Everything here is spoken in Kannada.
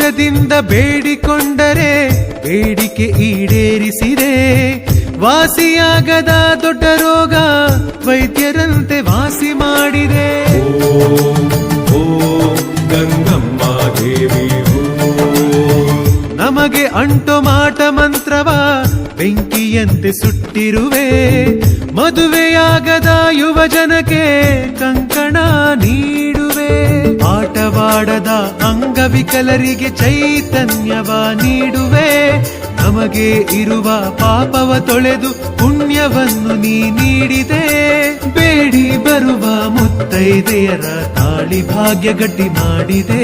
ದುರ್ಗದಿಂದ ಬೇಡಿಕೊಂಡರೆ ಬೇಡಿಕೆ ಈಡೇರಿಸಿದೆ. ವಾಸಿಯಾಗದ ದೊಡ್ಡ ರೋಗ ವೈದ್ಯರಂತೆ ವಾಸಿ ಮಾಡಿದೆ. ಗಂಗಮ್ಮ ದೇವಿ ನಮಗೆ ಅಂಟು ಮಾಟ ಮಂತ್ರವ ಬೆಂಕಿಯಂತೆ ಸುಟ್ಟಿರುವೆ. ಮದುವೆಯಾಗದ ಯುವ ಜನಕ್ಕೆ ಕಂಕಣ ನೀಡುವೆ. ಆಟವಾಡದ ಅಂಗವಿಕಲರಿಗೆ ಚೈತನ್ಯವ ನೀಡುವೆ. ನಮಗೆ ಇರುವ ಪಾಪವ ತೊಳೆದು ಪುಣ್ಯವನ್ನು ನೀ ನೀಡಿದೆ. ಬೇಡಿ ಬರುವ ಮುತ್ತೈದೆಯರ ತಾಳಿ ಭಾಗ್ಯ ಗಟ್ಟಿ ಮಾಡಿದೆ.